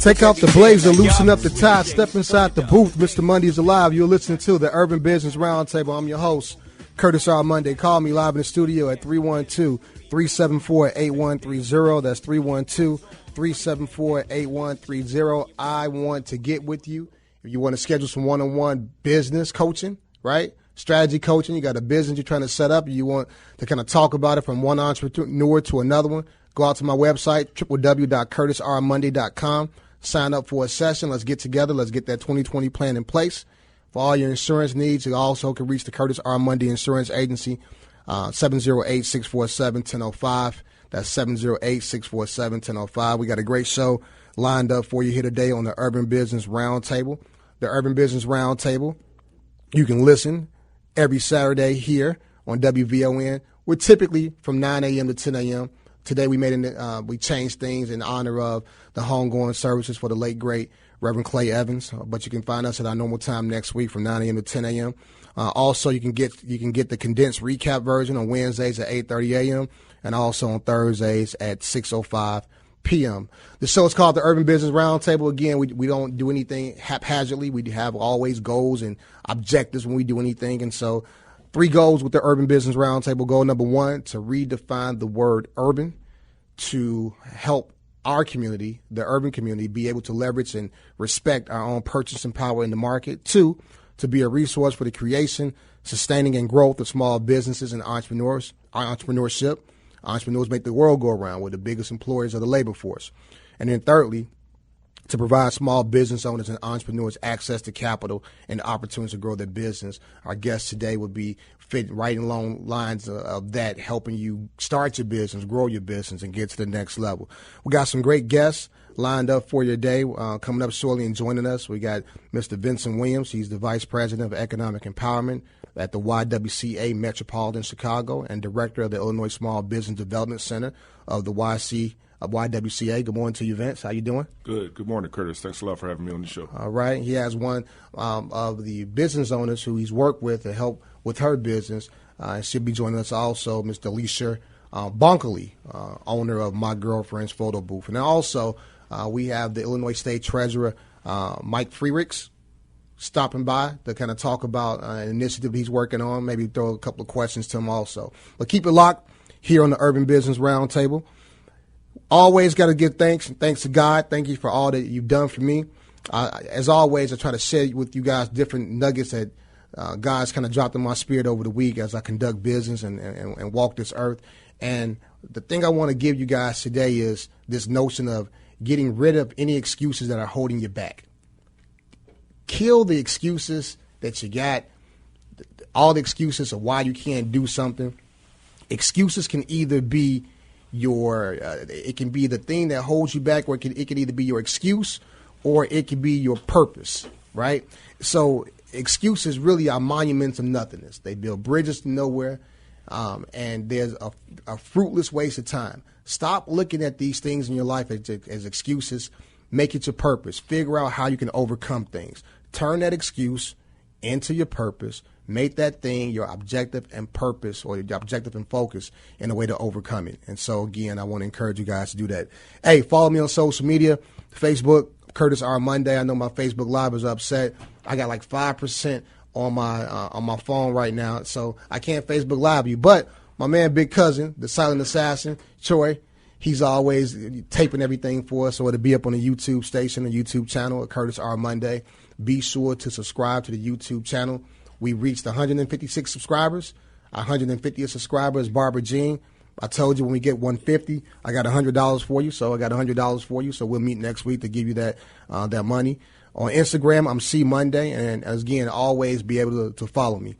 Take off the blazer, loosen up the tie, step inside the booth. Mr. Monday is alive. You're listening to the Urban Business Roundtable. I'm your host, Curtis R. Monday. Call me live in the studio at 312-374-8130. That's 312-374-8130. I want to get with you. If you want to schedule some one-on-one business coaching, right? Strategy coaching, you got a business you're trying to set up, you want to kind of talk about it from one entrepreneur to another one, go out to my website, www.curtisrmonday.com. Sign up for a session. Let's get together. Let's get that 2020 plan in place. For all your insurance needs, you also can reach the Curtis R. Monday Insurance Agency, 708-647-1005. That's 708-647-1005. We got a great show lined up for you here today on the Urban Business Roundtable. The Urban Business Roundtable, you can listen every Saturday here on WVON. We're typically from 9 a.m. to 10 a.m. Today we changed things in honor of the homegoing services for the late, great Reverend Clay Evans. But you can find us at our normal time next week from 9 a.m. to 10 a.m. Also, you can get the condensed recap version on Wednesdays at 8:30 a.m. and also on Thursdays at 6:05 p.m. The show is called the Urban Business Roundtable. Again, we don't do anything haphazardly. We have always goals and objectives when we do anything. And so 3 goals with the Urban Business Roundtable. Goal number 1, to redefine the word urban to help our community, the urban community, be able to leverage and respect our own purchasing power in the market. 2, to be a resource for the creation, sustaining, and growth of small businesses and entrepreneurship. Entrepreneurs make the world go around. We're the biggest employers of the labor force. And then thirdly, to provide small business owners and entrepreneurs access to capital and opportunities to grow their business. Our guest today would be fit right along lines of that, helping you start your business, grow your business, and get to the next level. We got some great guests lined up for you today. Coming up shortly and joining us, we got Mr. Vincent Williams. He's the Vice President of Economic Empowerment at the YWCA Metropolitan Chicago and Director of the Illinois Small Business Development Center of the YWCA. Good morning to you, Vince. How you doing? Good. Good morning, Curtis. Thanks a lot for having me on the show. All right. He has one of the business owners who he's worked with to help with her business. She'll be joining us also, Mr. Alicia Bonkley, owner of My Girlfriend's Photo Booth. And then also we have the Illinois State Treasurer, Mike Freericks, stopping by to kind of talk about an initiative he's working on, maybe throw a couple of questions to him also. But keep it locked here on the Urban Business Roundtable. Always got to give thanks, and thanks to God. Thank you for all that you've done for me. As always, I try to share with you guys different nuggets that God's kind of dropped in my spirit over the week as I conduct business and walk this earth. And the thing I want to give you guys today is this notion of getting rid of any excuses that are holding you back. Kill the excuses that you got, all the excuses of why you can't do something. Excuses can either be it can be the thing that holds you back, or it can either be your excuse or it can be your purpose, right? So excuses really are monuments of nothingness. They build bridges to nowhere, and there's a fruitless waste of time. Stop looking at these things in your life as excuses. Make it your purpose. Figure out how you can overcome things. Turn that excuse into your purpose. Make that thing your objective and purpose, or your objective and focus, in a way to overcome it. And so, again, I want to encourage you guys to do that. Hey, follow me on social media, Facebook, Curtis R. Monday. I know my Facebook Live is upset. I got like 5% on my phone right now, so I can't Facebook Live you. But my man, Big Cousin, the silent assassin, Troy, he's always taping everything for us, so it'll be up on the YouTube station, the YouTube channel at Curtis R. Monday. Be sure to subscribe to the YouTube channel. We reached 156 subscribers. Our 150th subscriber is Barbara Jean. I told you when we get 150, I got $100 for you. So I got $100 for you. So we'll meet next week to give you that money. On Instagram, I'm C Monday, and again, always be able to follow me.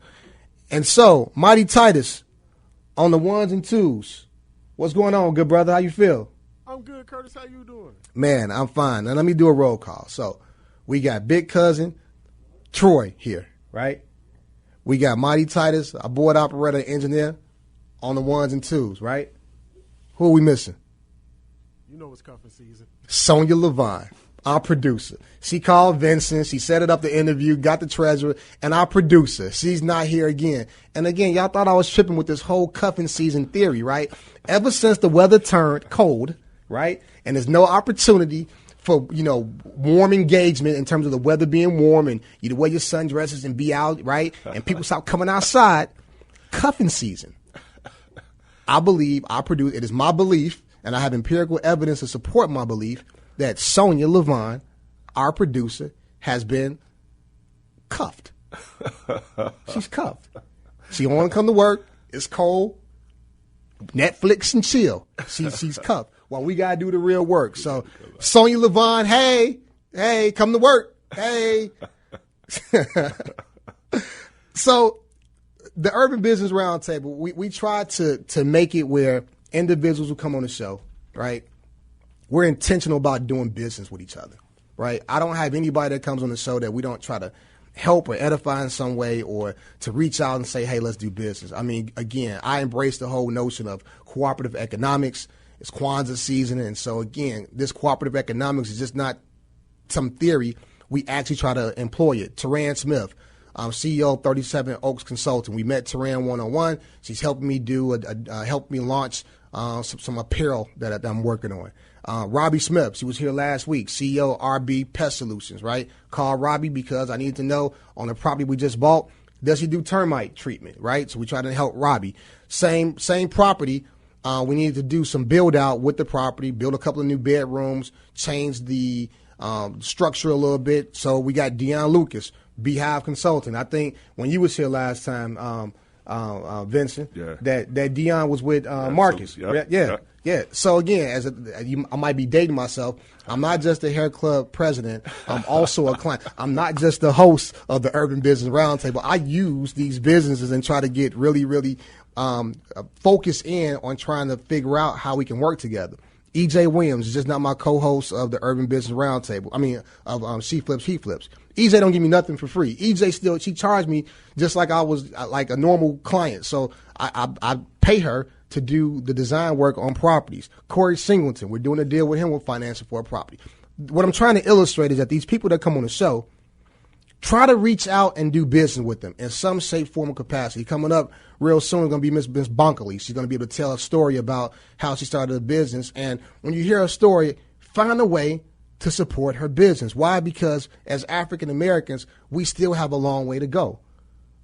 And so, Mighty Titus on the ones and twos. What's going on, good brother? How you feel? I'm good, Curtis. How you doing? Man, I'm fine. Now let me do a roll call. So we got Big Cousin Troy here, right? We got Mighty Titus, our board operator, engineer, on the ones and twos, right? Who are we missing? You know it's cuffing season. Sonia Levine, our producer. She called Vincent. She set it up the interview, got the treasurer, and our producer. She's not here again. And again, y'all thought I was tripping with this whole cuffing season theory, right? Ever since the weather turned cold, right, and there's no opportunity for warm engagement in terms of the weather being warm and you to wear your sundresses and be out, right? And people stop coming outside. Cuffing season. It is my belief, and I have empirical evidence to support my belief, that Sonia Levon, our producer, has been cuffed. She's cuffed. She don't want to come to work. It's cold. Netflix and chill. She's cuffed. While we got to do the real work. So, Sonia Levon, hey, come to work. Hey. So, the Urban Business Roundtable, we try to make it where individuals who come on the show, right, we're intentional about doing business with each other, right? I don't have anybody that comes on the show that we don't try to help or edify in some way or to reach out and say, hey, let's do business. I mean, again, I embrace the whole notion of cooperative economics. It's Kwanzaa season, and so, again, this cooperative economics is just not some theory. We actually try to employ it. Taran Smith, CEO of 37 Oaks Consulting. We met Taran one-on-one. She's helping me helped me launch some apparel that I'm working on. Robbie Smith, she was here last week, CEO of RB Pest Solutions, right? Called Robbie because I needed to know on the property we just bought, does he do termite treatment, right? So we try to help Robbie. Same property. We needed to do some build out with the property, build a couple of new bedrooms, change the structure a little bit. So we got Deion Lucas, Beehive Consulting. I think when you was here last time, Vincent, that Deion was with Marcus. Yeah. So again, I might be dating myself. I'm not just a hair club president. I'm also a client. I'm not just the host of the Urban Business Roundtable. I use these businesses and try to get really, really focus in on trying to figure out how we can work together. EJ Williams is just not my co-host of the Urban Business Roundtable. I mean, of She Flips, He Flips. EJ don't give me nothing for free. EJ she charged me just like I was like a normal client. So I pay her to do the design work on properties. Corey Singleton, we're doing a deal with him with financing for a property. What I'm trying to illustrate is that these people that come on the show, try to reach out and do business with them in some shape, form, or capacity. Coming up real soon is going to be Miss Bunkley. She's going to be able to tell a story about how she started a business. And when you hear her story, find a way to support her business. Why? Because as African Americans, we still have a long way to go.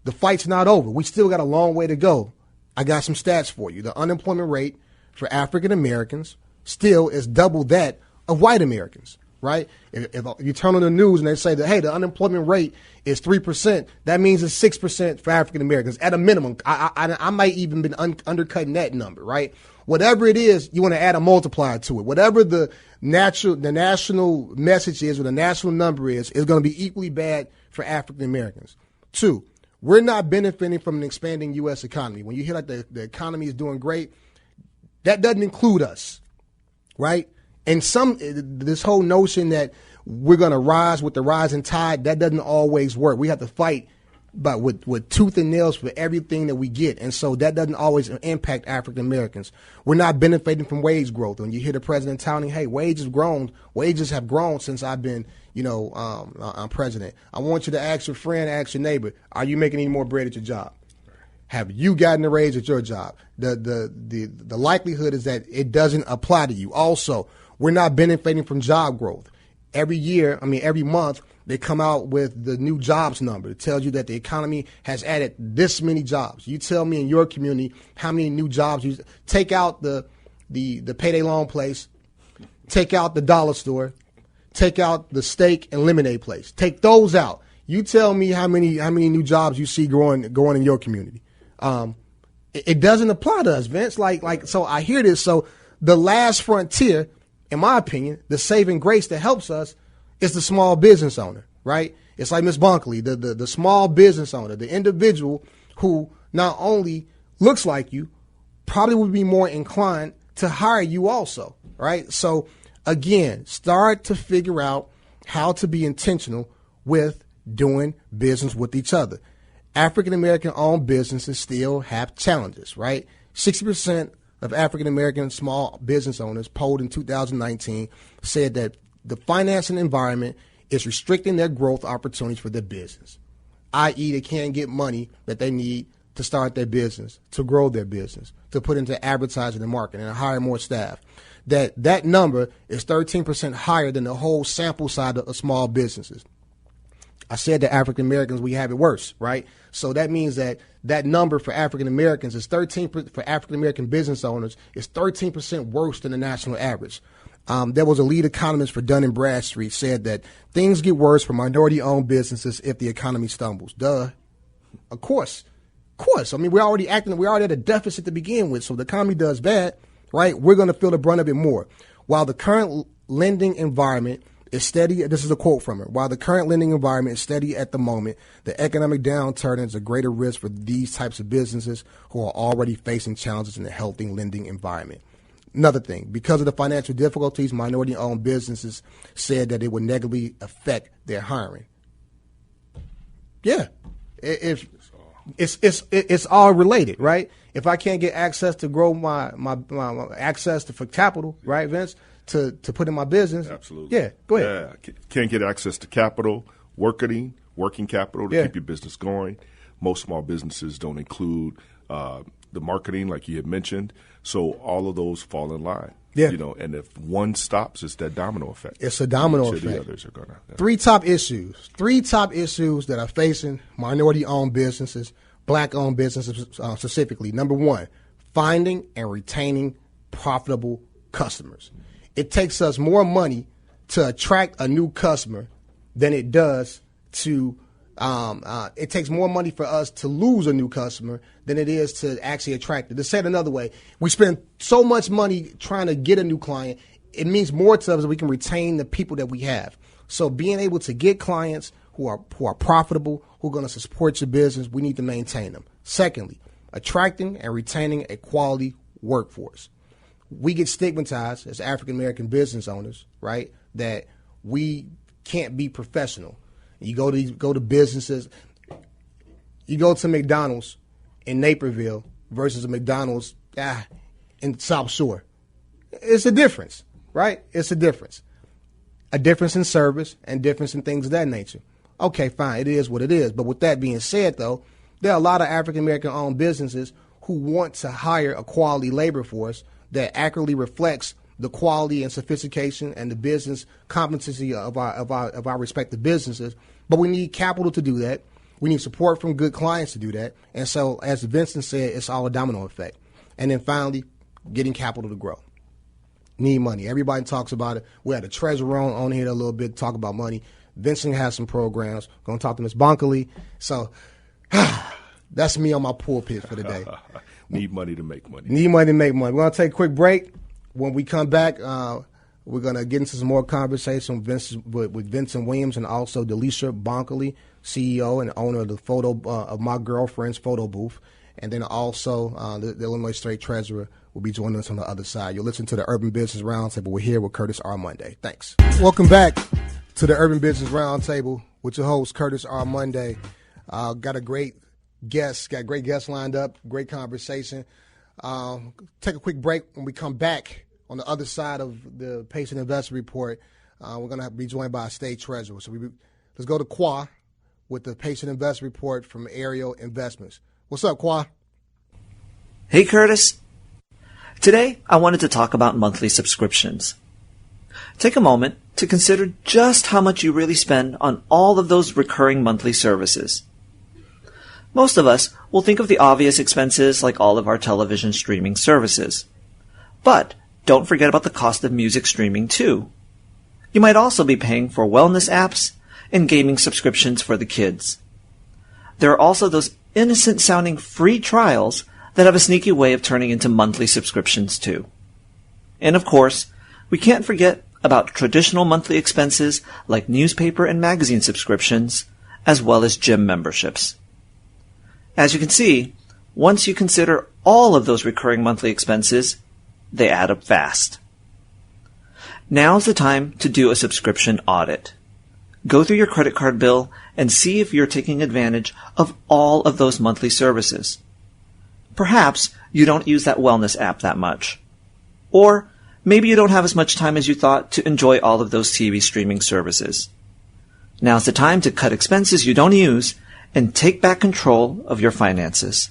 The fight's not over. We still got a long way to go. I got some stats for you. The unemployment rate for African Americans still is double that of white Americans. Right? If you turn on the news and they say that, hey, the unemployment rate is 3%, that means it's 6% for African Americans at a minimum. I might even been undercutting that number, right? Whatever it is, you want to add a multiplier to it. Whatever the national message is or the national number is going to be equally bad for African Americans. 2, we're not benefiting from an expanding U.S. economy. When you hear like the economy is doing great, that doesn't include us, right? And this whole notion that we're going to rise with the rising tide, that doesn't always work. We have to fight with tooth and nails for everything that we get. And so that doesn't always impact African Americans. We're not benefiting from wage growth. When you hear the president touting, hey, wages have grown since I've been, I'm president. I want you to ask your friend, ask your neighbor, are you making any more bread at your job? Have you gotten a raise at your job? The likelihood is that it doesn't apply to you. Also, we're not benefiting from job growth. Every month, they come out with the new jobs number. It tells you that the economy has added this many jobs. You tell me in your community how many new jobs you take out the payday loan place, take out the dollar store, take out the steak and lemonade place. Take those out. You tell me how many new jobs you see growing in your community. It doesn't apply to us, Vince. So I hear this. So the last frontier, in my opinion, the saving grace that helps us is the small business owner, right? It's like Ms. Bunkley, the small business owner, the individual who not only looks like you, probably would be more inclined to hire you also, right? So again, start to figure out how to be intentional with doing business with each other. African American owned businesses still have challenges, right? 60% of African American small business owners polled in 2019 said that the financing environment is restricting their growth opportunities for their business, i.e. they can't get money that they need to start their business, to grow their business, to put into advertising and marketing and hire more staff. That number is 13% higher than the whole sample size of small businesses. I said that African Americans, we have it worse, right? So that means that number for African Americans is 13%, for African American business owners is 13% worse than the national average. There was a lead economist for Dun & Bradstreet said that things get worse for minority-owned businesses if the economy stumbles. Duh. Of course. I mean, we're already at a deficit to begin with. So if the economy does bad, right, we're going to feel the brunt of it more. While the current lending environment is steady, this is a quote from her, while the current lending environment is steady at the moment, the economic downturn is a greater risk for these types of businesses who are already facing challenges in a healthy lending environment. Another thing, because of the financial difficulties, minority-owned businesses said that it would negatively affect their hiring. Yeah, it's all related, right? If I can't get access to grow my access for capital, right, Vince, to put in my business. Absolutely. Yeah, go ahead. Yeah, can't get access to capital, working capital to keep your business going. Most small businesses don't include the marketing, like you had mentioned. So all of those fall in line. Yeah. And if one stops, it's that domino effect. It's a domino effect. The others are gonna. Yeah. Three top issues that are facing minority-owned businesses, black-owned businesses specifically. Number one, finding and retaining profitable customers. It takes us more money to attract a new customer than it does to it takes more money for us to lose a new customer than it is to actually attract it. To say it another way, we spend so much money trying to get a new client, it means more to us that we can retain the people that we have. So being able to get clients who are profitable, who are going to support your business, we need to maintain them. Secondly, attracting and retaining a quality workforce. We get stigmatized as African American business owners, right, that we can't be professional. You go to businesses, you go to McDonald's in Naperville versus a McDonald's in South Shore. It's a difference, right? It's a difference. A difference in service and difference in things of that nature. Okay, fine, it is what it is. But with that being said, though, there are a lot of African American owned businesses who want to hire a quality labor force that accurately reflects the quality and sophistication and the business competency of our respective businesses. But we need capital to do that. We need support from good clients to do that. And so, as Vincent said, it's all a domino effect. And then finally, getting capital to grow. Need money. Everybody talks about it. We had a treasurer on here a little bit, talk about money. Vincent has some programs. Going to talk to Ms. Bunkley. So that's me on my pulpit for the day. Need money to make money. Need money to make money. We're going to take a quick break. When we come back, we're going to get into some more conversation with Vincent Williams and also Delisha Bunkley, CEO and owner of the of My Girlfriend's Photo Booth. And then also the Illinois State Treasurer will be joining us on the other side. You'll listen to the Urban Business Roundtable. We're here with Curtis R. Monday. Thanks. Welcome back to the Urban Business Roundtable with your host, Curtis R. Monday. Got great guests lined up, great conversation. Take a quick break. When we come back on the other side of the Patient Investor Report, we're going to be joined by a state treasurer. So let's go to Qua with the Patient Investor Report from Ariel Investments. What's up, Qua? Hey, Curtis. Today, I wanted to talk about monthly subscriptions. Take a moment to consider just how much you really spend on all of those recurring monthly services. Most of us will think of the obvious expenses like all of our television streaming services. But don't forget about the cost of music streaming too. You might also be paying for wellness apps and gaming subscriptions for the kids. There are also those innocent-sounding free trials that have a sneaky way of turning into monthly subscriptions too. And of course, we can't forget about traditional monthly expenses like newspaper and magazine subscriptions, as well as gym memberships. As you can see, once you consider all of those recurring monthly expenses, they add up fast. Now's the time to do a subscription audit. Go through your credit card bill and see if you're taking advantage of all of those monthly services. Perhaps you don't use that wellness app that much. Or maybe you don't have as much time as you thought to enjoy all of those TV streaming services. Now's the time to cut expenses you don't use and take back control of your finances.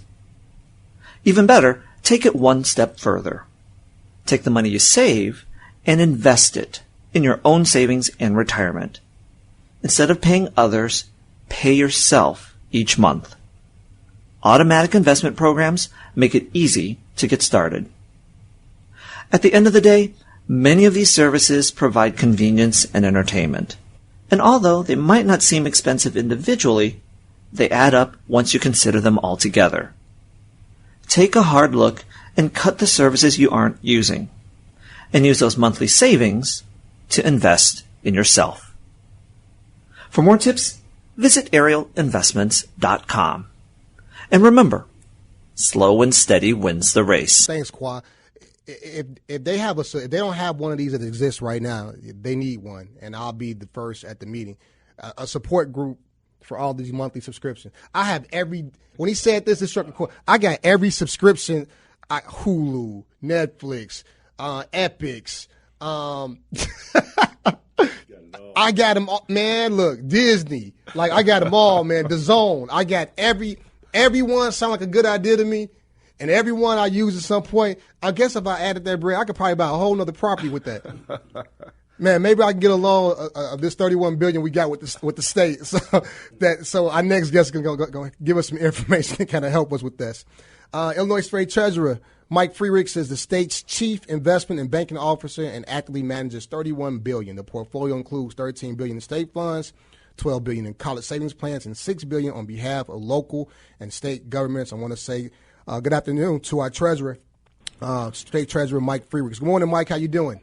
Even better, take it one step further. Take the money you save and invest it in your own savings and retirement. Instead of paying others, pay yourself each month. Automatic investment programs make it easy to get started. At the end of the day, many of these services provide convenience and entertainment. And although they might not seem expensive individually, they add up once you consider them all together. Take a hard look and cut the services you aren't using, and use those monthly savings to invest in yourself. For more tips, visit ArielInvestments.com. And remember, slow and steady wins the race. Thanks, Qua. If they don't have one of these that exists right now, they need one, and I'll be the first at the meeting. A support group for all these monthly subscriptions. I have when he said this, I got every subscription, Hulu, Netflix, Epix, I got them all, man. Look, Disney, like I got them all, man. The Zone, I got everyone sound like a good idea to me, and everyone I use at some point. I guess if I added that bread, I could probably buy a whole nother property with that. Man, maybe I can get a loan of this $31 billion we got with the state. So our next guest is going to give us some information to kind of help us with this. Illinois State Treasurer Mike Friedrich is the state's chief investment and banking officer and actively manages $31 billion. The portfolio includes $13 billion in state funds, $12 billion in college savings plans, and $6 billion on behalf of local and state governments. I want to say good afternoon to our treasurer, State Treasurer Mike Friedrich. Good morning, Mike. How you doing?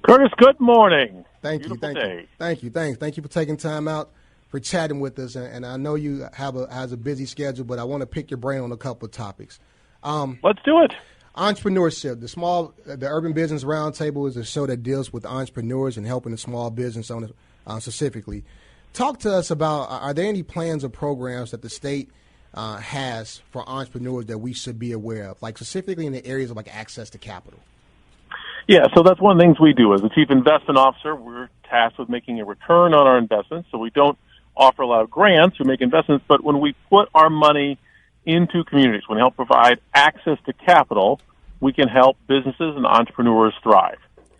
Curtis, good morning. Thank you. Thank you for taking time out for chatting with us. And I know you has a busy schedule, but I want to pick your brain on a couple of topics. Let's do it. Entrepreneurship. The Urban Business Roundtable is a show that deals with entrepreneurs and helping the small business owners specifically. Talk to us about, are there any plans or programs that the state has for entrepreneurs that we should be aware of, like specifically in the areas of like access to capital? Yeah, so that's one of the things we do. As the Chief Investment Officer, we're tasked with making a return on our investments, so we don't offer a lot of grants or make investments, but when we put our money into communities, when we help provide access to capital, we can help businesses and entrepreneurs thrive.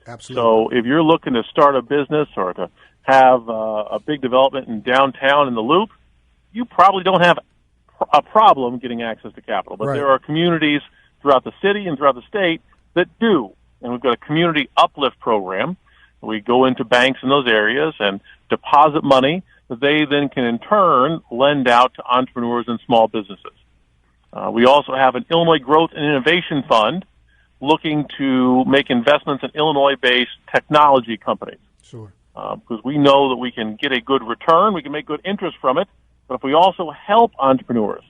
Absolutely. So if you're looking to start a business or to have a big development in downtown in the Loop, you probably don't have a problem getting access to capital. But There are communities throughout the city and throughout the state that do. And we've got a community uplift program. We go into banks in those areas and deposit money that they then can in turn lend out to entrepreneurs and small businesses. We also have an Illinois Growth and Innovation Fund looking to make investments in Illinois-based technology companies. Sure. Because we know that we can get a good return, we can make good interest from it, but if we also help entrepreneurs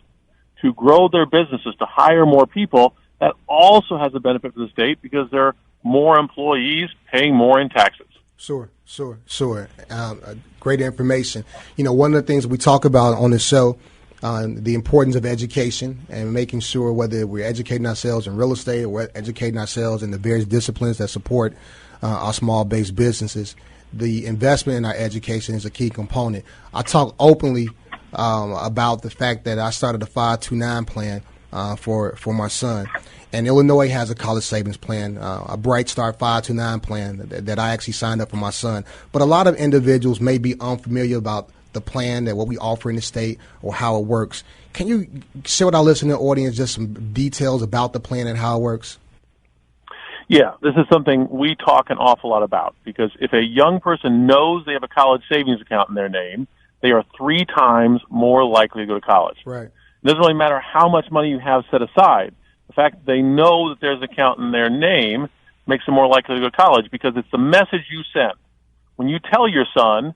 to grow their businesses, to hire more people, that also has a benefit for the state because there are more employees paying more in taxes. Sure. Great information. You know, one of the things we talk about on the show, the importance of education and making sure whether we're educating ourselves in real estate or we're educating ourselves in the various disciplines that support our small-based businesses. The investment in our education is a key component. I talk openly about the fact that I started a 529 plan for my son. And Illinois has a college savings plan, a Bright Start 529 plan that I actually signed up for my son. But a lot of individuals may be unfamiliar about the plan, that what we offer in the state or how it works. Can you share with our listening audience just some details about the plan and how it works? Yeah, this is something we talk an awful lot about because if a young person knows they have a college savings account in their name, they are 3 times more likely to go to college. Right. It doesn't really matter how much money you have set aside. The fact that they know that there's an account in their name makes them more likely to go to college because it's the message you send. When you tell your son,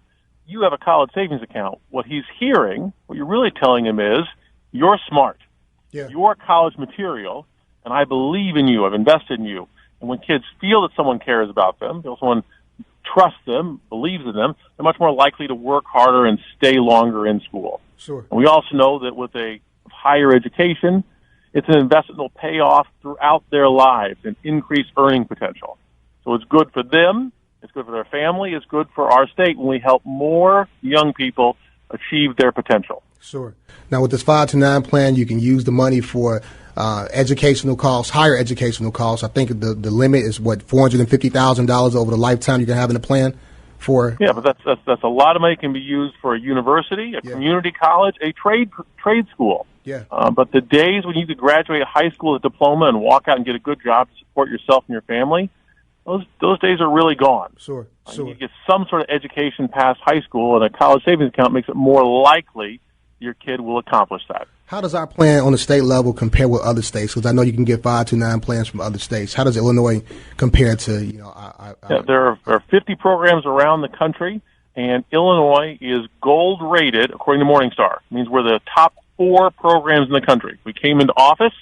you have a college savings account, what he's hearing, what you're really telling him is, you're smart. Yeah. You're college material, and I believe in you. I've invested in you. And when kids feel that someone cares about them, feel someone trusts them, believes in them, they're much more likely to work harder and stay longer in school. Sure. And we also know that with a higher education, it's an investment that will pay off throughout their lives and increase earning potential. So it's good for them, it's good for their family, it's good for our state when we help more young people achieve their potential. Sure. Now with this 529 plan, you can use the money for educational costs, higher educational costs. I think the limit is $450,000 over the lifetime you can have in a plan for. Yeah, but that's a lot of money can be used for a university, a community college, a trade school. Yeah. But the days when you could graduate high school with a diploma and walk out and get a good job to support yourself and your family, those days are really gone. Sure. You get some sort of education past high school, and a college savings account makes it more likely your kid will accomplish that. How does our plan on the state level compare with other states? Because I know you can get 529 plans from other states. How does Illinois compare to There are 50 programs around the country, and Illinois is gold rated according to Morningstar. It means we're the top 4 programs in the country. We came into office,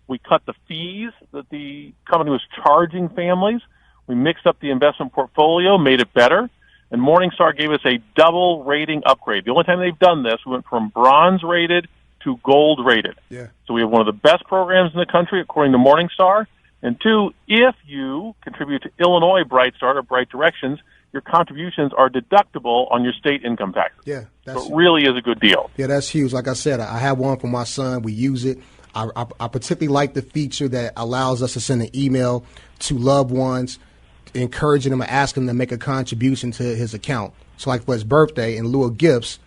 we cut the fees that the company was charging families, we mixed up the investment portfolio, made it better, and Morningstar gave us a double rating upgrade. The only time they've done this, we went from bronze rated to gold rated. Yeah. So we have one of the best programs in the country according to Morningstar. And 2, if you contribute to Illinois Bright Start or Bright Directions, your contributions are deductible on your state income taxes. Yeah, so it really is a good deal. Yeah, that's huge. Like I said, I have one for my son. We use it. I particularly like the feature that allows us to send an email to loved ones, encouraging them and asking them to make a contribution to his account. So like for his birthday, in lieu of gifts,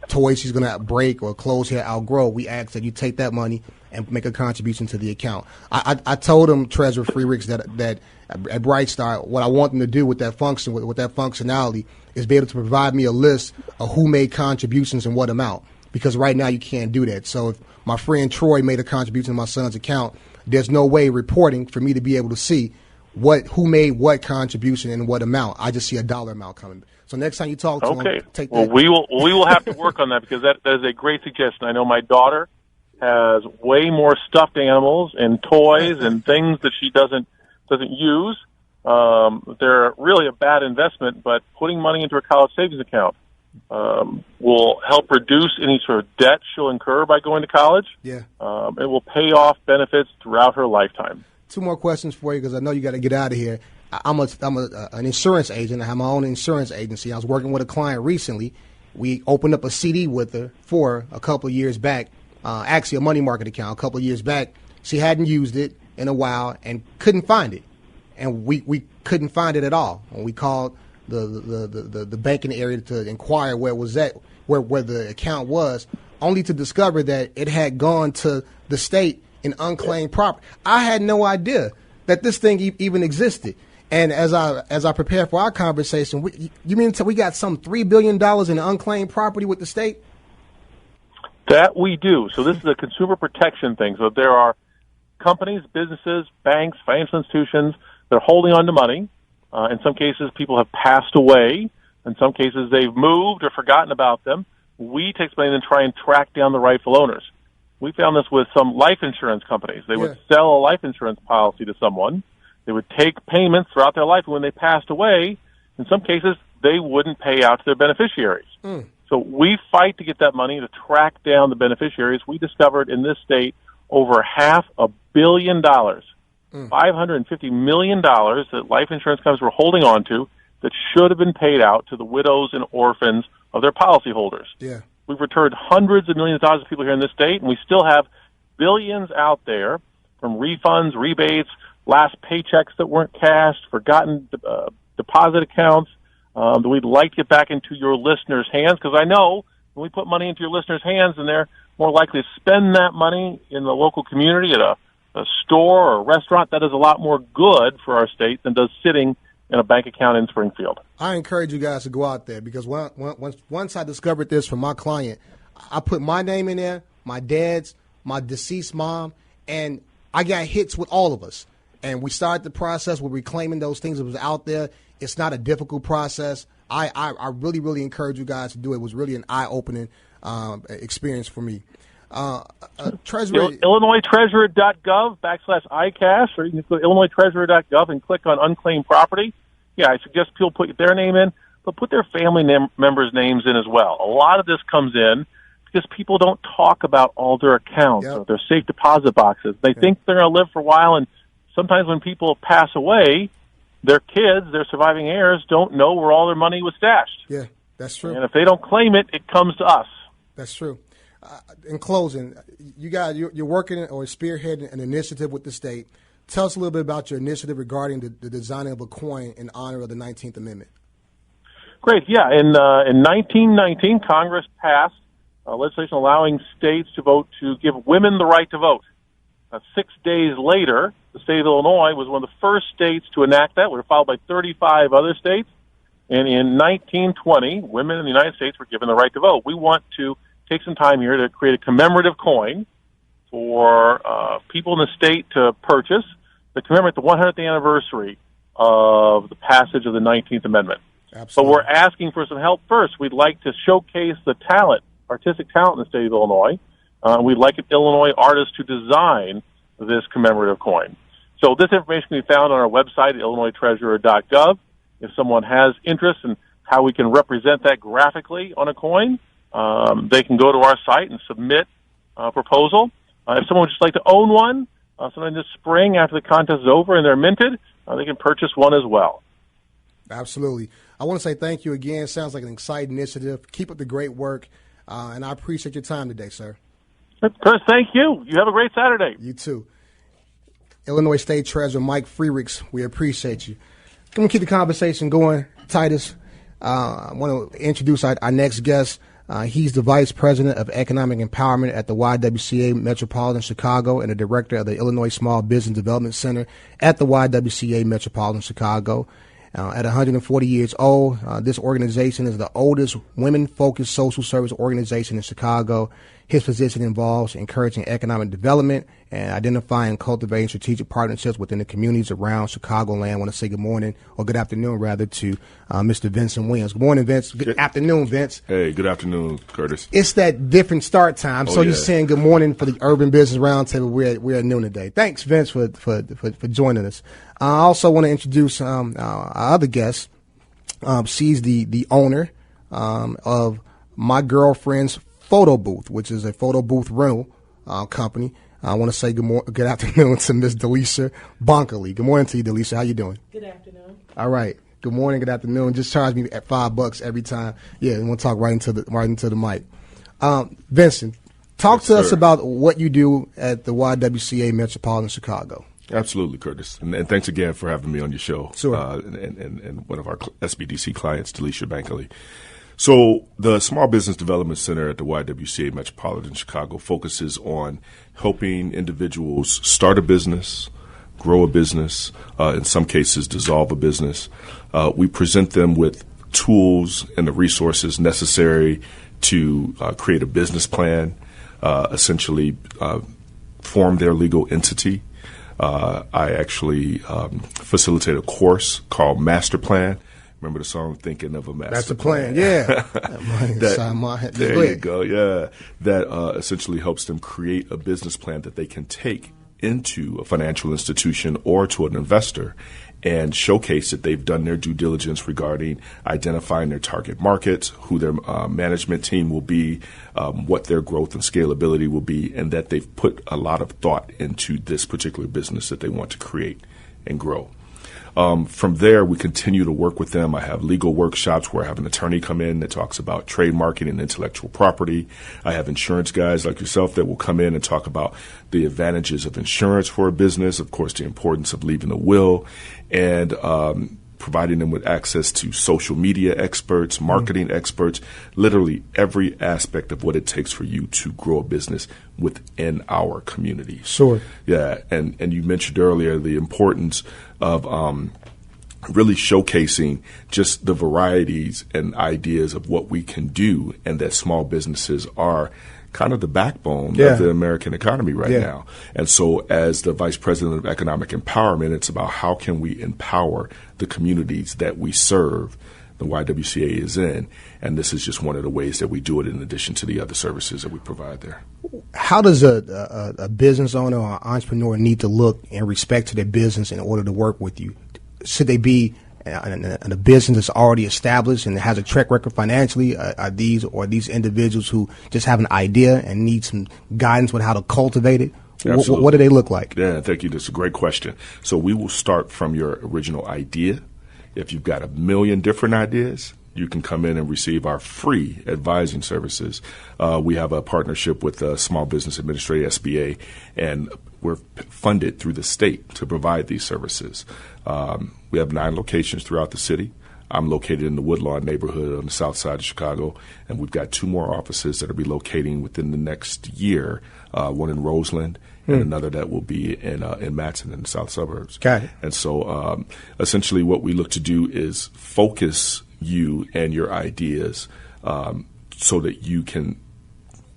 toys he's going to break or clothes he'll outgrow, we ask that you take that money and make a contribution to the account. I told him, Treasurer Freericks, that at Bright Start, what I want them to do with that function, with that functionality, is be able to provide me a list of who made contributions and what amount. Because right now you can't do that. So if my friend Troy made a contribution to my son's account, there's no way reporting for me to be able to see who made what contribution and what amount. I just see a dollar amount coming. So next time you talk to him, take that. Well, we will have to work on that because that is a great suggestion. I know my daughter has way more stuffed animals and toys and things that she doesn't use. They're really a bad investment, but putting money into a college savings account will help reduce any sort of debt she'll incur by going to college. Yeah. It will pay off benefits throughout her lifetime. 2 more questions for you because I know you got to get out of here. I'm an insurance agent. I have my own insurance agency. I was working with a client recently. We opened up a CD with her for a couple of years back, actually a money market account a couple of years back. She hadn't used it in a while and couldn't find it. And we couldn't find it at all. When we called the banking area to inquire where it was at, where the account was, only to discover that it had gone to the state in unclaimed property. I had no idea that this thing even existed. And as I prepare for our conversation, you mean we got some $3 billion in unclaimed property with the state? That we do. So this is a consumer protection thing. So there are companies, businesses, banks, financial institutions that are holding on to money. In some cases, people have passed away. In some cases, they've moved or forgotten about them. We take money and try and track down the rightful owners. We found this with some life insurance companies. They would sell a life insurance policy to someone. They would take payments throughout their life. And when they passed away, in some cases, they wouldn't pay out to their beneficiaries. So we fight to get that money to track down the beneficiaries. We discovered in this state over $500 million, $550 million that life insurance companies were holding on to that should have been paid out to the widows and orphans of their policyholders. Yeah. We've returned hundreds of millions of dollars to people here in this state, and we still have billions out there from refunds, rebates, last paychecks that weren't cashed, forgotten deposit accounts that we'd like to get back into your listeners' hands, because I know when we put money into your listeners' hands, and they're more likely to spend that money in the local community at a store or a restaurant, that is a lot more good for our state than does sitting in a bank account in Springfield. I encourage you guys to go out there because once I discovered this from my client, I put my name in there, my dad's, my deceased mom, and I got hits with all of us. And we started the process with reclaiming those things that was out there. It's not a difficult process. I really, really encourage you guys to do it. It was really an eye-opening experience for me. Treasurer, IllinoisTreasurer.gov/ICASH, or you can go to IllinoisTreasurer.gov and click on unclaimed property. Yeah, I suggest people put their name in, but put their family members' names in as well. A lot of this comes in because people don't talk about all their accounts or their safe deposit boxes. They think they're going to live for a while, and sometimes when people pass away, their kids, their surviving heirs, don't know where all their money was stashed. Yeah, that's true. And if they don't claim it, it comes to us. That's true. In closing, you're working or spearheading an initiative with the state. Tell us a little bit about your initiative regarding the designing of a coin in honor of the 19th Amendment. Great. Yeah. In 1919, Congress passed legislation allowing states to vote to give women the right to vote. 6 days later, the state of Illinois was one of the first states to enact that. We were followed by 35 other states. And in 1920, women in the United States were given the right to vote. We want to take some time here to create a commemorative coin for people in the state to purchase to commemorate the 100th anniversary of the passage of the 19th Amendment. Absolutely. So we're asking for some help first. We'd like to showcase the talent, artistic talent in the state of Illinois. We'd like an Illinois artist to design this commemorative coin. So this information can be found on our website at illinoistreasurer.gov. If someone has interest in how we can represent that graphically on a coin, they can go to our site and submit a proposal. If someone would just like to own one, sometime this spring after the contest is over and they're minted, they can purchase one as well. Absolutely. I want to say thank you again. Sounds like an exciting initiative. Keep up the great work, and I appreciate your time today, sir. Chris, thank you. You have a great Saturday. You too. Illinois State Treasurer Mike Freerichs, we appreciate you. Can we keep the conversation going, Titus? I want to introduce our next guest. He's the Vice President of Economic Empowerment at the YWCA Metropolitan Chicago and the Director of the Illinois Small Business Development Center at the YWCA Metropolitan Chicago. At 140 years old, this organization is the oldest women-focused social service organization in Chicago. His position involves encouraging economic development and identifying and cultivating strategic partnerships within the communities around Chicagoland. I want to say good morning, or good afternoon, rather, to Mr. Vincent Williams. Good morning, Vince. Good afternoon, Vince. Hey, good afternoon, Curtis. It's that different start time, so you're saying good morning for the Urban Business Roundtable. We're at noon today. Thanks, Vince, for joining us. I also want to introduce our other guest. She's the owner of My Girlfriend's Photo Booth, which is a photo booth rental company. I want to say good afternoon to Miss Delisha Bonkley. Good morning to you, Delisha. How you doing? Good afternoon. All right. Good morning. Good afternoon. Just charge me at $5 every time. Yeah, we want to talk right into the mic. Vincent, talk to us about what you do at the YWCA Metropolitan Chicago. Absolutely, Curtis. And thanks again for having me on your show. Sure. And one of our SBDC clients, Delisha Bonkley. So the Small Business Development Center at the YWCA Metropolitan Chicago focuses on helping individuals start a business, grow a business, in some cases dissolve a business. We present them with tools and the resources necessary to create a business plan, essentially form their legal entity. I actually facilitate a course called Master Plan. Remember the song "Thinking of a Master Plan"? Yeah. There you go. Yeah, that essentially helps them create a business plan that they can take into a financial institution or to an investor and showcase that they've done their due diligence regarding identifying their target markets, who their management team will be, what their growth and scalability will be, and that they've put a lot of thought into this particular business that they want to create and grow. From there, we continue to work with them. I have legal workshops where I have an attorney come in that talks about trademarking and intellectual property. I have insurance guys like yourself that will come in and talk about the advantages of insurance for a business, of course, the importance of leaving a will, and providing them with access to social media experts, marketing experts, literally every aspect of what it takes for you to grow a business within our community. Sure. Yeah, and you mentioned earlier the importance of really showcasing just the varieties and ideas of what we can do, and that small businesses are kind of the backbone of the American economy right now. And so as the Vice President of Economic Empowerment, it's about how can we empower the communities that we serve, the YWCA is in, and this is just one of the ways that we do it in addition to the other services that we provide there. How does a business owner or entrepreneur need to look in respect to their business in order to work with you? Should they be in a business that's already established and has a track record financially? Are these individuals who just have an idea and need some guidance with how to cultivate it? What do they look like? Yeah, thank you. That's a great question. So we will start from your original idea. If you've got 1 million different ideas, you can come in and receive our free advising services. We have a partnership with the Small Business Administrator, SBA, and we're funded through the state to provide these services. We have 9 locations throughout the city. I'm located in the Woodlawn neighborhood on the south side of Chicago, and we've got 2 more offices that will be locating within the next year, one in Roseland and another that will be in Matson in the south suburbs. Got it. And so essentially what we look to do is focus you and your ideas so that you can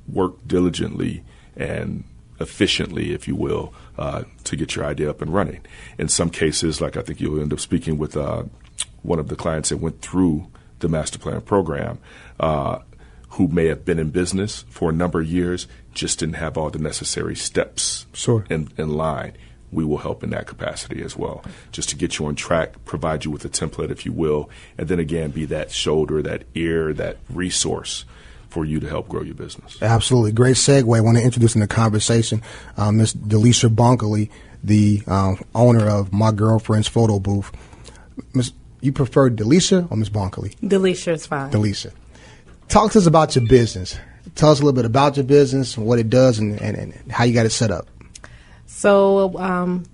work diligently and efficiently, if you will, to get your idea up and running. In some cases, like I think you'll end up speaking with one of the clients that went through the master plan program, who may have been in business for a number of years, just didn't have all the necessary steps in line. We will help in that capacity as well, just to get you on track, provide you with a template, if you will, and then again be that shoulder, that ear, that resource for you to help grow your business. Absolutely. Great segue. I want to introduce in the conversation Ms. Delisha Bunkley, the owner of My Girlfriend's Photo Booth. Ms., you prefer Delisha or Ms. Bunkley? Delisha is fine. Delisha. Talk to us about your business. Tell us a little bit about your business, what it does, and how you got it set up. So,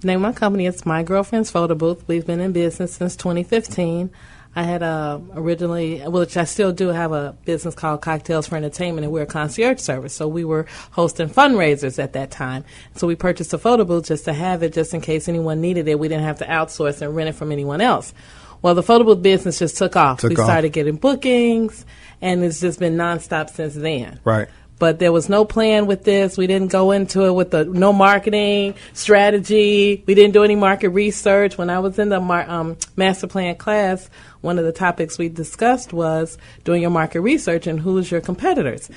name of my company is My Girlfriend's Photo Booth. We've been in business since 2015. I had originally, which I still do, have a business called Cocktails for Entertainment, and we're a concierge service. So we were hosting fundraisers at that time. So we purchased a photo booth just to have it, just in case anyone needed it. We didn't have to outsource and rent it from anyone else. Well, the photo booth business just took off. We started getting bookings, and it's just been nonstop since then. Right. But there was no plan with this. We didn't go into it with no marketing strategy. We didn't do any market research. When I was in the master plan class, one of the topics we discussed was doing your market research and who's your competitors.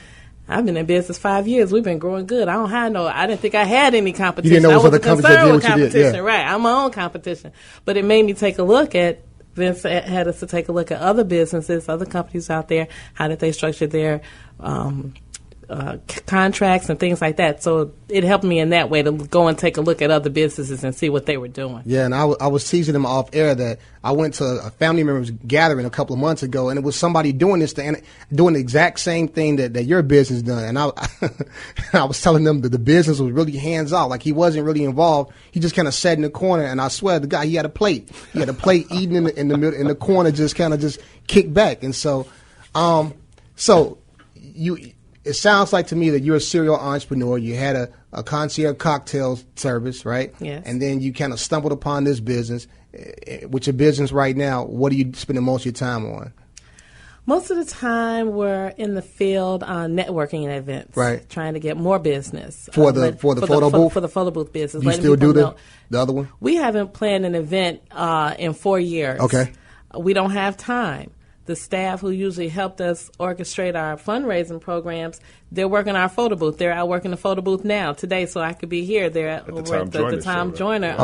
I've been in business 5 years. We've been growing good. I didn't think I had any competition. You didn't know I wasn't concerned with what you did. competition. Yeah. Right. I'm my own competition. But it made me take a look at, Vince had us to take a look at other businesses, other companies out there. How did they structure their contracts and things like that? So it helped me in that way to go and take a look at other businesses and see what they were doing. Yeah, and I was teasing them off air that I went to a family member's gathering a couple of months ago, and it was somebody doing this thing, doing the exact same thing that your business done. And I was telling them that the business was really hands off, like he wasn't really involved. He just kind of sat in the corner, and I swear the guy, he had a plate eating in the middle, in the corner, just kind of just kicked back. And so, it sounds like to me that you're a serial entrepreneur. You had a concierge cocktail service, right? Yes. And then you kind of stumbled upon this business. With your business right now, what are you spending most of your time on? Most of the time, we're in the field on networking and events, right? Trying to get more business for the photo booth. For the photo booth business. Do you still do the other one? We haven't planned an event in 4 years. Okay. We don't have time. The staff who usually helped us orchestrate our fundraising programs, they're working our photo booth. They're out working the photo booth now, today, so I could be here. They're at the Tom Joyner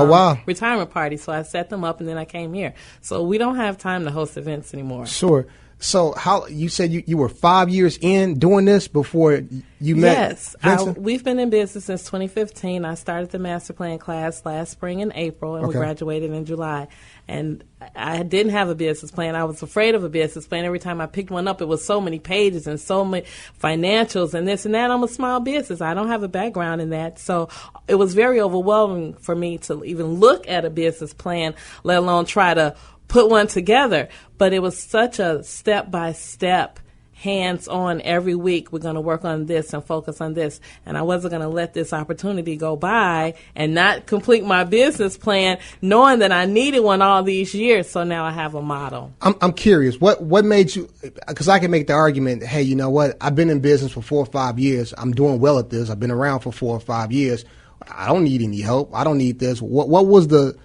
retirement party, so I set them up, and then I came here. So we don't have time to host events anymore. Sure. So how you said you were 5 years in doing this before you met Vincent? We've been in business since 2015. I started the master plan class last spring in April, and we graduated in July. And I didn't have a business plan. I was afraid of a business plan. Every time I picked one up, it was so many pages and so many financials and this and that. I'm a small business. I don't have a background in that. So it was very overwhelming for me to even look at a business plan, let alone try to put one together. But it was such a step-by-step, hands-on. Every week we're going to work on this and focus on this. And I wasn't going to let this opportunity go by and not complete my business plan, knowing that I needed one all these years. So now I have a model. I'm curious. What made you, because I can make the argument, hey, you know what? I've been in business for 4 or 5 years. I'm doing well at this. I've been around for 4 or 5 years. I don't need any help. I don't need this. What was the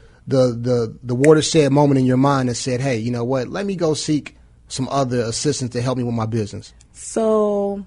watershed moment in your mind that said, hey, you know what? Let me go seek some other assistance to help me with my business? So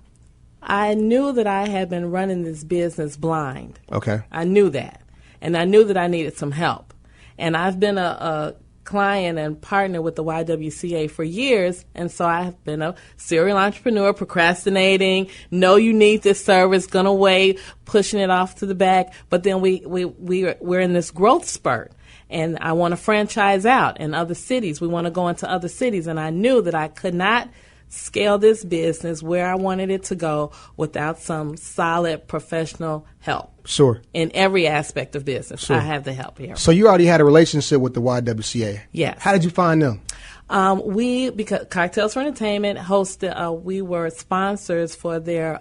I knew that I had been running this business blind. Okay. I knew that. And I knew that I needed some help. And I've been a client and partner with the YWCA for years, and so I've been a serial entrepreneur, procrastinating. Know you need this service, gonna wait, pushing it off to the back. But then we're in this growth spurt, and I want to franchise out in other cities. We want to go into other cities, and I knew that I could not scale this business where I wanted it to go without some solid professional help. Sure. In every aspect of business, sure. I have the help here. So you already had a relationship with the YWCA. Yes. How did you find them? Because Cocktails for Entertainment hosted, we were sponsors for their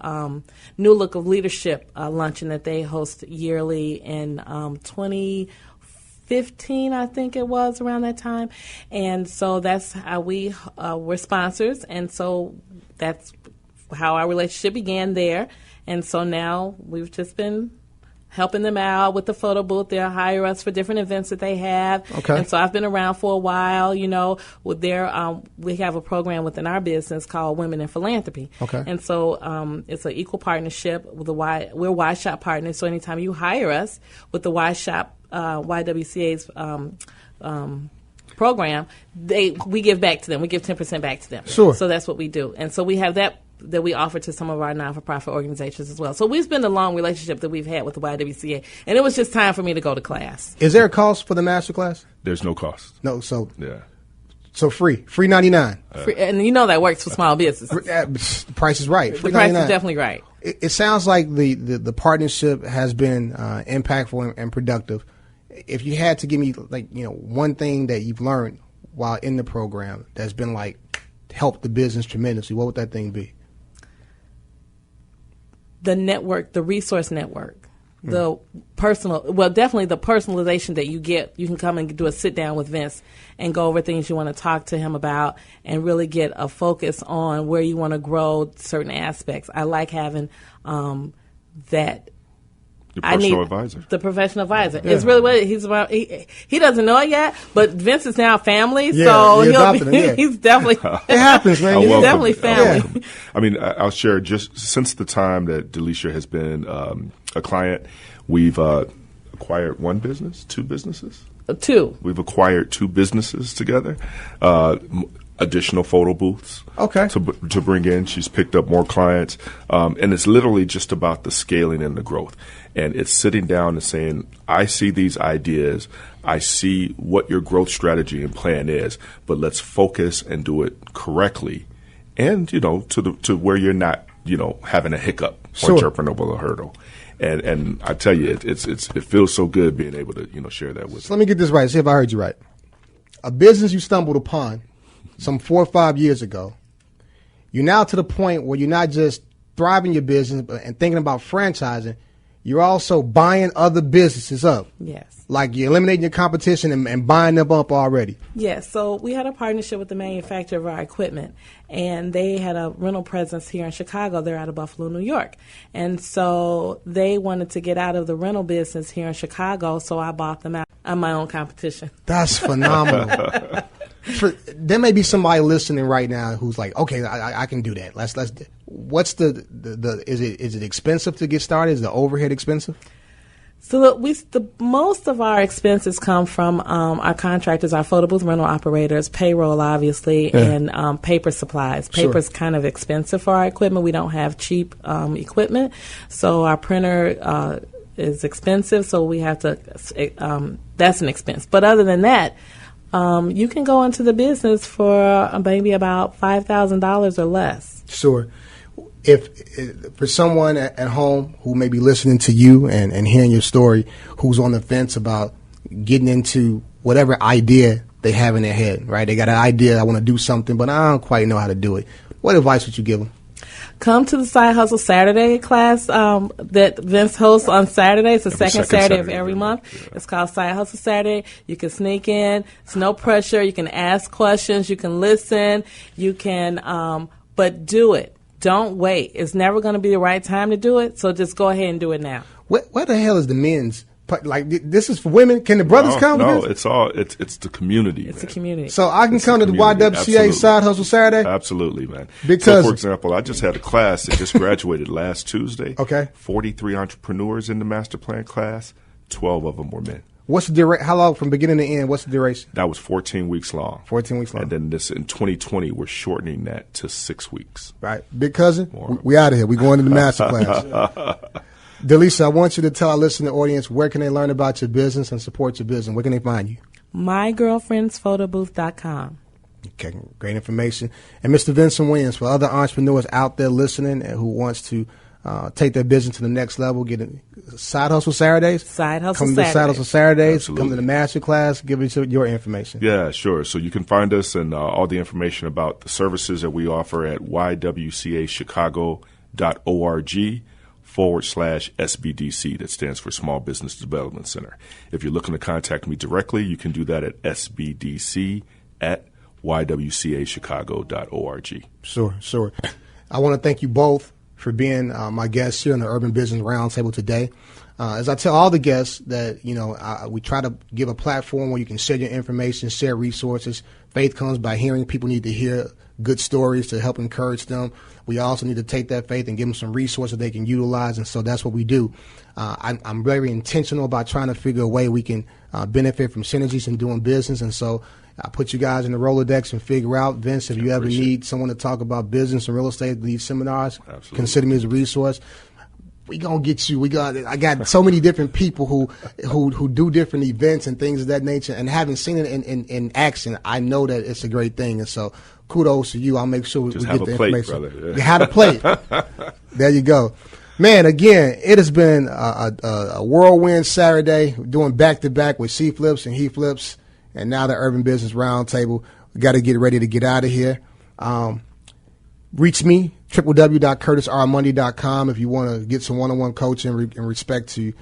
New Look of Leadership luncheon that they host yearly in 2015, I think it was, around that time. And so that's how we were sponsors. And so that's how our relationship began there. And so now we've just been helping them out with the photo booth. They'll hire us for different events that they have. Okay. And so I've been around for a while, with their, we have a program within our business called Women in Philanthropy. Okay. And so it's an equal partnership with we're Y Shop partners. So anytime you hire us with the Y Shop, YWCA's program, we give back to them. We give 10% back to them. Sure. So that's what we do. And so we have that we offer to some of our non-for-profit organizations as well. So we've been a long relationship that we've had with the YWCA, and it was just time for me to go to class. Is there a cost for the master class? There's no cost. No, so Yeah. so free 99. Free, and that works for small businesses. The price is right. The price is definitely right. It sounds like the partnership has been impactful and productive. If you had to give me one thing that you've learned while in the program that's been helped the business tremendously, what would that thing be? The network, the resource network, the definitely the personalization that you get. You can come and do a sit down with Vince and go over things you want to talk to him about and really get a focus on where you want to grow certain aspects. I like having that. Your personal advisor. The professional advisor. Yeah. It's really what he's about. He doesn't know it yet, but Vince is now family, Yeah, so he's definitely. It happens, man. He's definitely family. Yeah. I mean, I'll share just since the time that Delisha has been a client, we've acquired one business, two businesses. Two. We've acquired two businesses together. Additional photo booths to bring in. She's picked up more clients, and it's literally just about the scaling and the growth. And it's sitting down and saying, I see these ideas, I see what your growth strategy and plan is, but let's focus and do it correctly, and to where you're not having a hiccup or jumping over a hurdle. And I tell you, it feels so good being able to share that with. So let me get this right. See if I heard you right. A business you stumbled upon some 4 or 5 years ago, you're now to the point where you're not just thriving your business and thinking about franchising, you're also buying other businesses up. Yes. Like you're eliminating your competition and buying them up already. Yes. So we had a partnership with the manufacturer of our equipment, and they had a rental presence here in Chicago. They're out of Buffalo, New York. And so they wanted to get out of the rental business here in Chicago, so I bought them out. I'm my own competition. That's phenomenal. There may be somebody listening right now who's like, okay, I can do that. Let's. What's the is it expensive to get started? Is the overhead expensive? So the most of our expenses come from our contractors, our photo booth rental operators, payroll, obviously, and paper supplies. Paper's kind of expensive for our equipment. We don't have cheap equipment, so our printer is expensive. So we have to. That's an expense. But other than that, you can go into the business for maybe about $5,000 or less. Sure. If for someone at home who may be listening to you and hearing your story, who's on the fence about getting into whatever idea they have in their head, right? They got an idea, I want to do something, but I don't quite know how to do it. What advice would you give them? Come to the Side Hustle Saturday class that Vince hosts on Saturdays, the second Saturday of every month. Yeah. It's called Side Hustle Saturday. You can sneak in. It's no pressure. You can ask questions. You can listen. You can, but do it. Don't wait. It's never going to be the right time to do it, so just go ahead and do it now. What the hell is the men's? Like, this is for women? Can the brothers come? No, it's the community. It's the community. So I can come to the YWCA Side Hustle Saturday? Absolutely, man. Because, for example, I just had a class that just graduated last Tuesday. Okay. 43 entrepreneurs in the master plan class. 12 of them were men. What's the how long from beginning to end? What's the duration? That was 14 weeks long. 14 weeks long. And then in 2020, we're shortening that to 6 weeks. Right. Big cousin, we out of here. We going to the master class. Delisa, I want you to tell our listening audience, where can they learn about your business and support your business? Where can they find you? mygirlfriendsphoto-booth.com. Okay, great information. And Mr. Vincent Williams, for other entrepreneurs out there listening and who wants to take their business to the next level, get a Side Hustle Saturdays. Side Hustle Come Saturdays. to Side Hustle Saturdays. Absolutely. Come to the master class. Give us your information. Yeah, sure. So you can find us and all the information about the services that we offer at YWCAChicago.org/SBDC. That stands for Small Business Development Center. If you're looking to contact me directly, you can do that at SBDC@YWCAChicago.org. Sure. I want to thank you both for being my guests here on the Urban Business Roundtable today. As I tell all the guests that, we try to give a platform where you can share your information, share resources. Faith comes by hearing. People need to hear good stories to help encourage them. We also need to take that faith and give them some resources they can utilize, and so that's what we do. I'm very intentional about trying to figure a way we can benefit from synergies in doing business, and so I put you guys in the Rolodex and figure out, Vince, if you ever need someone to talk about business and real estate, these seminars, Absolutely. Consider me as a resource. We gonna get you. I got so many different people who do different events and things of that nature, and having seen it in action, I know that it's a great thing. And so, kudos to you. I'll make sure we get the information. Brother. Yeah. You had a plate. There you go, man. Again, it has been a whirlwind Saturday, doing back to back with C Flips and He Flips, and now the Urban Business Roundtable. We got to get ready to get out of here. Reach me, www.curtisrmonday.com, if you want to get some one-on-one coaching in respect to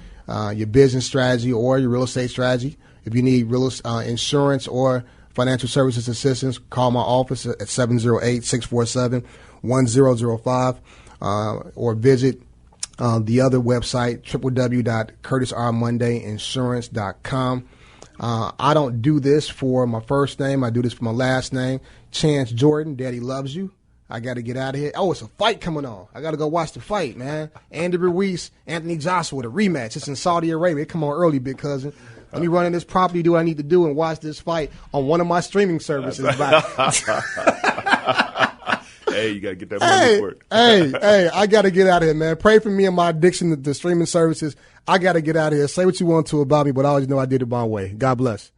your business strategy or your real estate strategy. If you need insurance or financial services assistance, call my office at 708-647-1005 or visit the other website, www.curtisrmondayinsurance.com. I don't do this for my first name. I do this for my last name. Chance Jordan, Daddy loves you. I got to get out of here. Oh, it's a fight coming on. I got to go watch the fight, man. Andy Ruiz, Anthony Joshua, the rematch. It's in Saudi Arabia. Come on early, big cousin. Let me run in this property, do what I need to do, and watch this fight on one of my streaming services. Hey, you got to get that money for it. Hey, I got to get out of here, man. Pray for me and my addiction to streaming services. I got to get out of here. Say what you want to about me, but I always know I did it my way. God bless.